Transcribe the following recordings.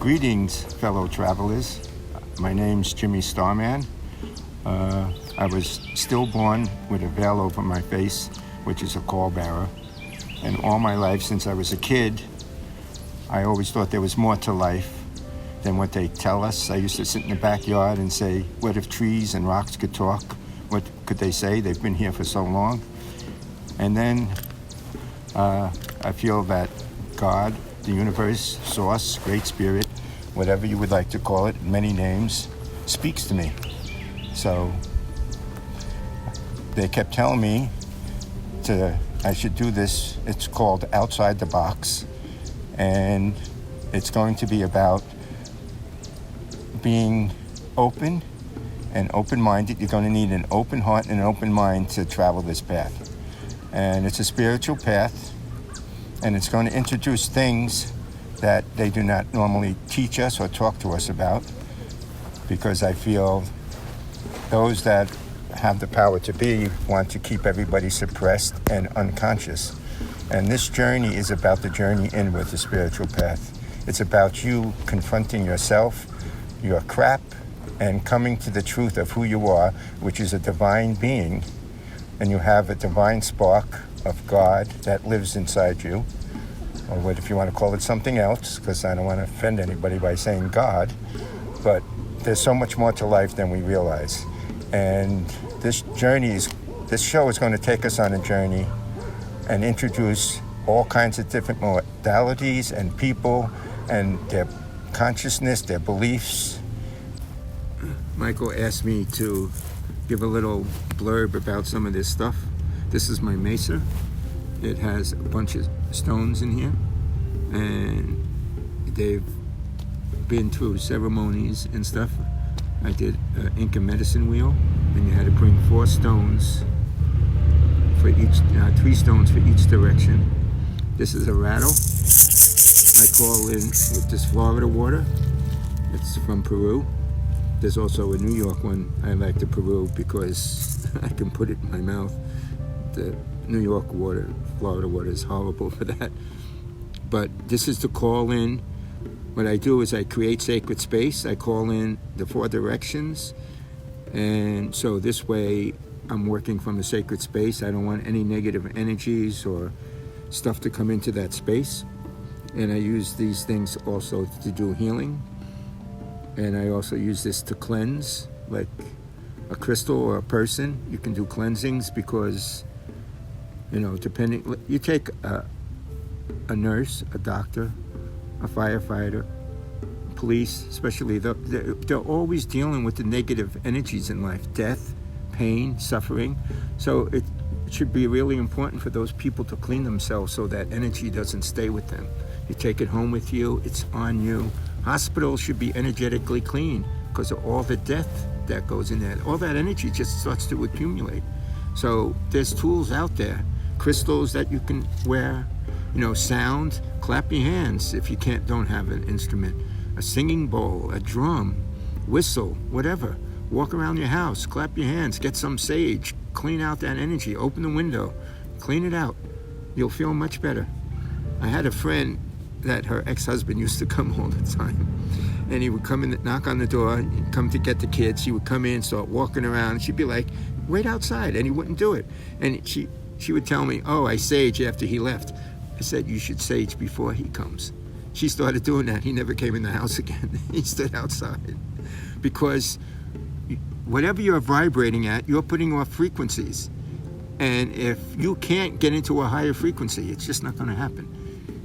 Greetings, fellow travelers. My name's Jimmy Starman. I was stillborn with a veil over my face, which is a pallbearer. And all my life, since I was a kid, I always thought there was more to life than what they tell us. I used to sit in the backyard and say, what if trees and rocks could talk? What could they say? They've been here for so long. And then I feel that God, the universe, source, great spirit, whatever you would like to call it, many names, speaks to me. So they kept telling me I should do this. It's called Outside the Box, and it's going to be about being open and open-minded. You're going to need an open heart and an open mind to travel this path. And it's a spiritual path, and it's going to introduce things that they do not normally teach us or talk to us about, because I feel those that have the power to be want to keep everybody suppressed and unconscious. And this journey is about the journey inward, the spiritual path. It's about you confronting yourself, your crap, and coming to the truth of who you are, which is a divine being. And you have a divine spark of God that lives inside you, or what if you want to call it something else, because I don't want to offend anybody by saying God, but there's so much more to life than we realize. And this show is going to take us on a journey and introduce all kinds of different modalities and people and their consciousness, their beliefs. Michael asked me to give a little blurb about some of this stuff. This is my mesa. It has a bunch of stones in here, and they've been through ceremonies and stuff. I did an Inca medicine wheel, and you had to bring 4 stones for each, 3 stones for each direction. This is a rattle. I call in with this Florida water. It's from Peru. There's also a New York one. I like the Peru because I can put it in my mouth. The New York water, Florida water is horrible for that. But this is to call in. What I do is I create sacred space. I call in the 4 directions. And so this way I'm working from a sacred space. I don't want any negative energies or stuff to come into that space. And I use these things also to do healing. And I also use this to cleanse, like a crystal or a person. You can do cleansings because, depending, you take a nurse, a doctor, a firefighter, police, especially, they're always dealing with the negative energies in life, death, pain, suffering. So it should be really important for those people to clean themselves so that energy doesn't stay with them. You take it home with you, it's on you. Hospitals should be energetically clean because of all the death that goes in there. All that energy just starts to accumulate. So there's tools out there, crystals that you can wear, sound, clap your hands if you don't have an instrument, a singing bowl, a drum, whistle, whatever. Walk around your house, clap your hands, get some sage, clean out that energy, open the window, clean it out. You'll feel much better. I had a friend that her ex-husband used to come all the time, and he would come in, knock on the door, come to get the kids. He would come in, start walking around. She'd be like, wait outside, and he wouldn't do it. And she would tell me, oh, I sage after he left. I said, you should sage before he comes. She started doing that. He never came in the house again. He stood outside. Because whatever you're vibrating at, you're putting off frequencies. And if you can't get into a higher frequency, it's just not going to happen.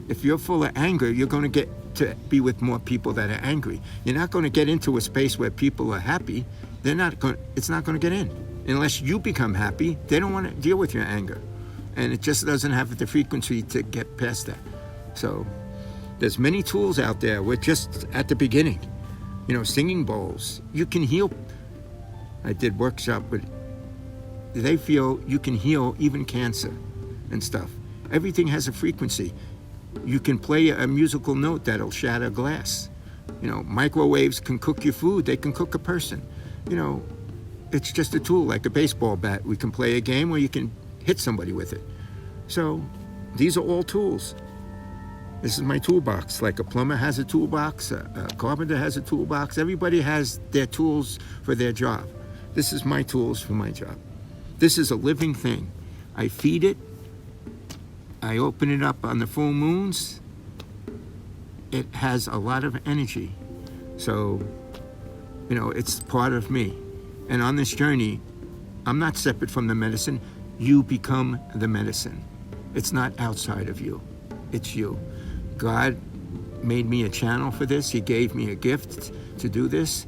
If you're full of anger, you're going to get to be with more people that are angry. You're not going to get into a space where people are happy. It's not going to get in. Unless you become happy, they don't want to deal with your anger. And it just doesn't have the frequency to get past that. So there's many tools out there. We're just at the beginning. Singing bowls. You can heal. I did workshop with, they feel you can heal even cancer and stuff. Everything has a frequency. You can play a musical note that'll shatter glass. Microwaves can cook your food. They can cook a person. It's just a tool, like a baseball bat. We can play a game where you can hit somebody with it. So these are all tools. This is my toolbox. Like a plumber has a toolbox, a carpenter has a toolbox. Everybody has their tools for their job. This is my tools for my job. This is a living thing. I feed it. I open it up on the full moons. It has a lot of energy. So, it's part of me. And on this journey, I'm not separate from the medicine. You become the medicine. It's not outside of you. It's you. God made me a channel for this. He gave me a gift to do this.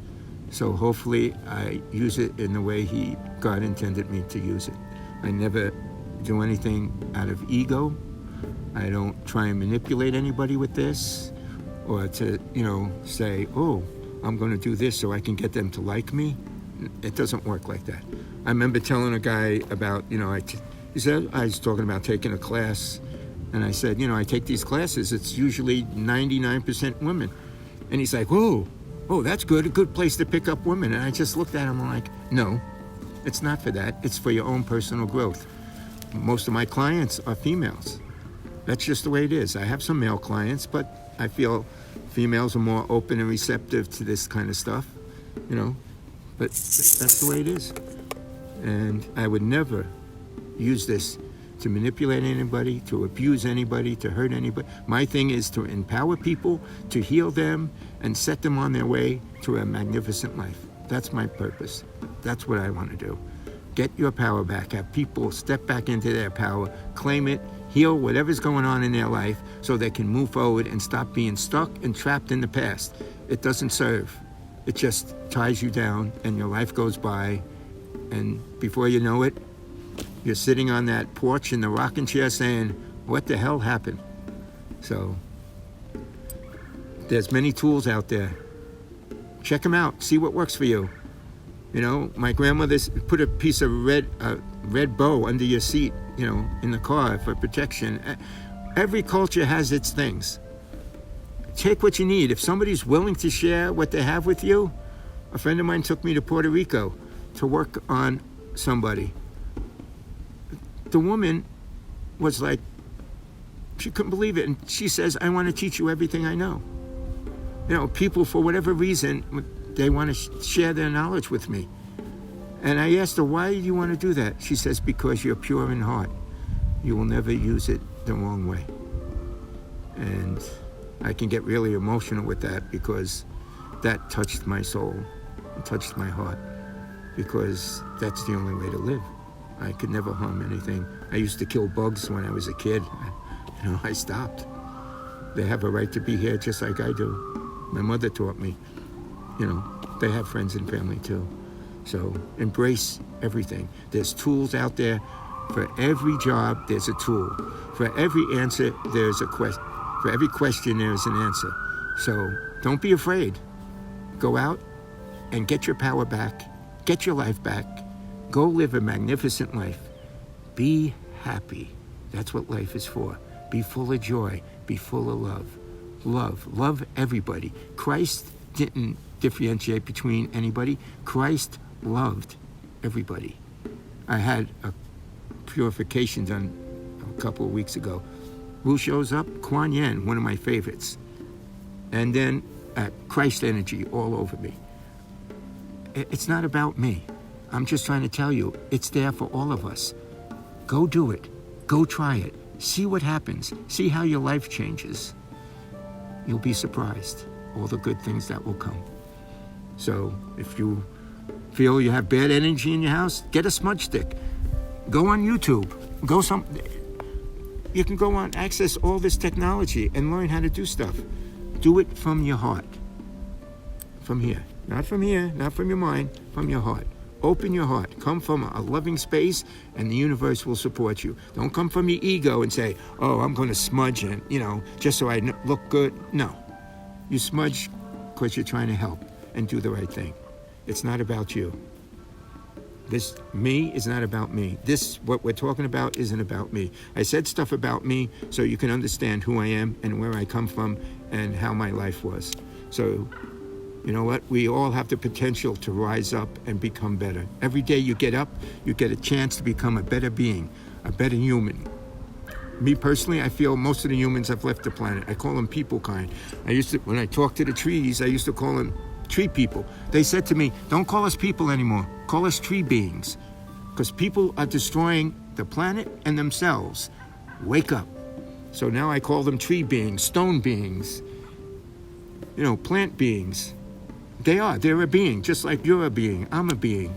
So hopefully I use it in the way God intended me to use it. I never do anything out of ego. I don't try and manipulate anybody with this, or to, say, oh, I'm going to do this so I can get them to like me. It doesn't work like that. I remember telling a guy about, he said, I was talking about taking a class, and I said, I take these classes, it's usually 99% women. And he's like, oh, that's good, a good place to pick up women. And I just looked at him, I'm like, no, it's not for that. It's for your own personal growth. Most of my clients are females. That's just the way it is. I have some male clients, but I feel females are more open and receptive to this kind of stuff, but that's the way it is. And I would never use this to manipulate anybody, to abuse anybody, to hurt anybody. My thing is to empower people, to heal them, and set them on their way to a magnificent life. That's my purpose. That's what I want to do. Get your power back. Have people step back into their power, claim it, heal whatever's going on in their life so they can move forward and stop being stuck and trapped in the past. It doesn't serve. It just ties you down, and your life goes by, and before you know it, you're sitting on that porch in the rocking chair saying, what the hell happened? So there's many tools out there. Check them out. See what works for you. My grandmother put a piece of red bow under your seat, in the car for protection. Every culture has its things. Take what you need. If somebody's willing to share what they have with you, a friend of mine took me to Puerto Rico to work on somebody. The woman was like, she couldn't believe it. And she says, I want to teach you everything I know. People, for whatever reason, they want to share their knowledge with me. And I asked her, why do you want to do that? She says, because you're pure in heart. You will never use it the wrong way. And I can get really emotional with that, because that touched my soul, it touched my heart, because that's the only way to live. I could never harm anything. I used to kill bugs when I was a kid. I stopped. They have a right to be here just like I do. My mother taught me, they have friends and family too. So embrace everything. There's tools out there. For every job, there's a tool. For every answer, there's a question. For every question, there's an answer. So don't be afraid. Go out and get your power back. Get your life back. Go live a magnificent life. Be happy. That's what life is for. Be full of joy. Be full of love. Love everybody. Christ didn't differentiate between anybody. Christ loved everybody. I had a purification done a couple of weeks ago. Who shows up? Kuan Yin, one of my favorites. And then Christ energy all over me. It's not about me. I'm just trying to tell you, it's there for all of us. Go do it. Go try it. See what happens. See how your life changes. You'll be surprised. All the good things that will come. So if you feel you have bad energy in your house, get a smudge stick. Go on YouTube. You can go on, access all this technology and learn how to do stuff. Do it from your heart. From here. Not from here, not from your mind, from your heart. Open your heart. Come from a loving space, and the universe will support you. Don't come from your ego and say, oh, I'm going to smudge it, just so I look good. No. You smudge because you're trying to help and do the right thing. It's not about you. This me is not about me. What we're talking about isn't about me. I said stuff about me so you can understand who I am and where I come from and how my life was. So, you know what? We all have the potential to rise up and become better. Every day you get up, you get a chance to become a better being, a better human. Me personally, I feel most of the humans have left the planet. I call them people kind. When I talk to the trees, I used to call them tree people. They said to me, don't call us people anymore. Call us tree beings. Because people are destroying the planet and themselves. Wake up. So now I call them tree beings, stone beings, plant beings. They're a being, just like you're a being, I'm a being.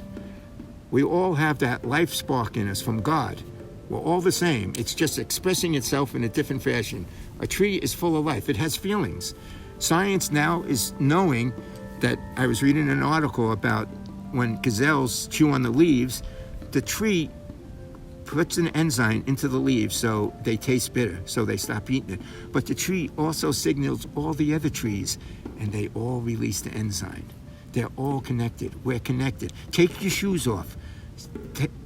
We all have that life spark in us from God. We're all the same. It's just expressing itself in a different fashion. A tree is full of life. It has feelings. Science now is knowing that, I was reading an article about when gazelles chew on the leaves, the tree puts an enzyme into the leaves so they taste bitter, so they stop eating it. But the tree also signals all the other trees, and they all release the enzyme. They're all connected. We're connected. Take your shoes off.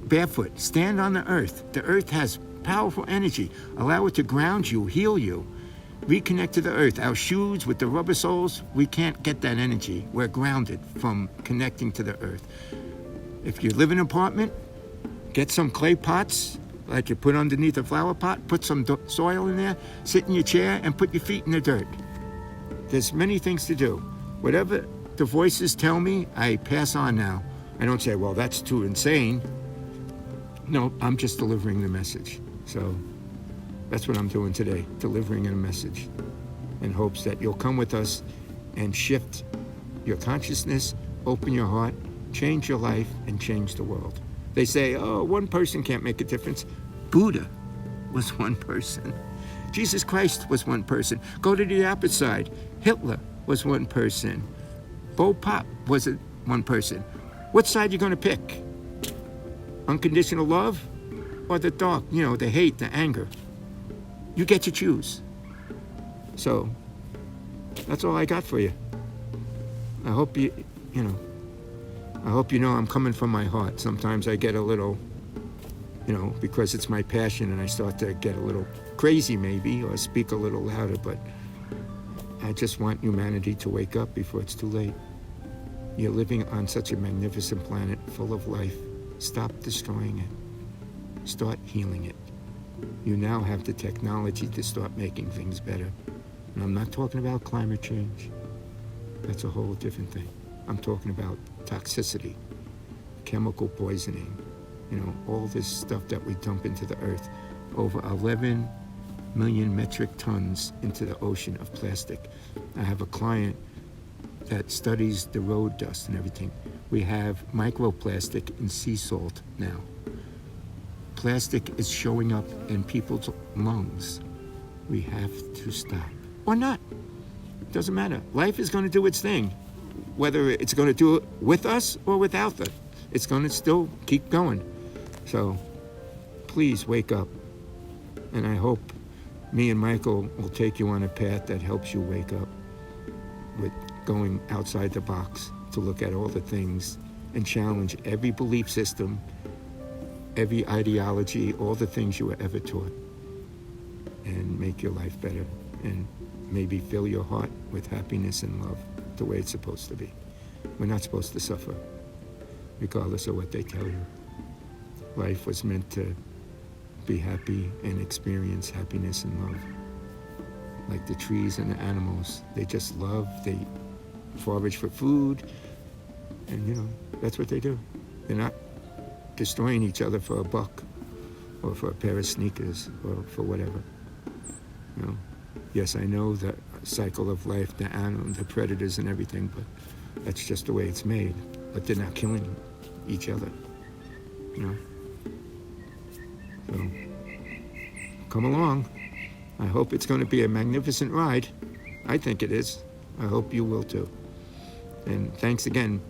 Barefoot. Stand on the earth. The earth has powerful energy. Allow it to ground you, heal you. Reconnect to the earth. Our shoes with the rubber soles, we can't get that energy. We're grounded from connecting to the earth. If you live in an apartment, get some clay pots, like you put underneath a flower pot, put some soil in there, sit in your chair and put your feet in the dirt. There's many things to do. Whatever the voices tell me, I pass on now. I don't say, well, that's too insane. No, I'm just delivering the message. So that's what I'm doing today, delivering a message in hopes that you'll come with us and shift your consciousness, open your heart, change your life, and change the world. They say, oh, one person can't make a difference. Buddha was one person. Jesus Christ was one person. Go to the opposite side. Hitler was one person. Bo Pop was one person. What side are you going to pick? Unconditional love or the dark, the hate, the anger? You get to choose. So that's all I got for you. I hope you know I'm coming from my heart. Sometimes I get a little, because it's my passion, and I start to get a little crazy maybe, or speak a little louder, but I just want humanity to wake up before it's too late. You're living on such a magnificent planet full of life. Stop destroying it. Start healing it. You now have the technology to start making things better. And I'm not talking about climate change. That's a whole different thing. I'm talking about toxicity, chemical poisoning, all this stuff that we dump into the earth. Over 11 million metric tons into the ocean of plastic. I have a client that studies the road dust and everything. We have microplastic in sea salt now. Plastic is showing up in people's lungs. We have to stop. Or not. It doesn't matter. Life is going to do its thing. Whether it's going to do it with us or without us, it's going to still keep going. So please wake up. And I hope me and Michael will take you on a path that helps you wake up with going outside the box to look at all the things and challenge every belief system, every ideology, all the things you were ever taught, and make your life better and maybe fill your heart with happiness and love the way it's supposed to be. We're not supposed to suffer, regardless of what they tell you. Life was meant to be happy and experience happiness and love. Like the trees and the animals, they just love, they forage for food, and that's what they do. They're not destroying each other for a buck or for a pair of sneakers or for whatever. Yes, I know the cycle of life, the animals, the predators and everything, but that's just the way it's made. But they're not killing each other, So, come along. I hope it's going to be a magnificent ride. I think it is. I hope you will too. And thanks again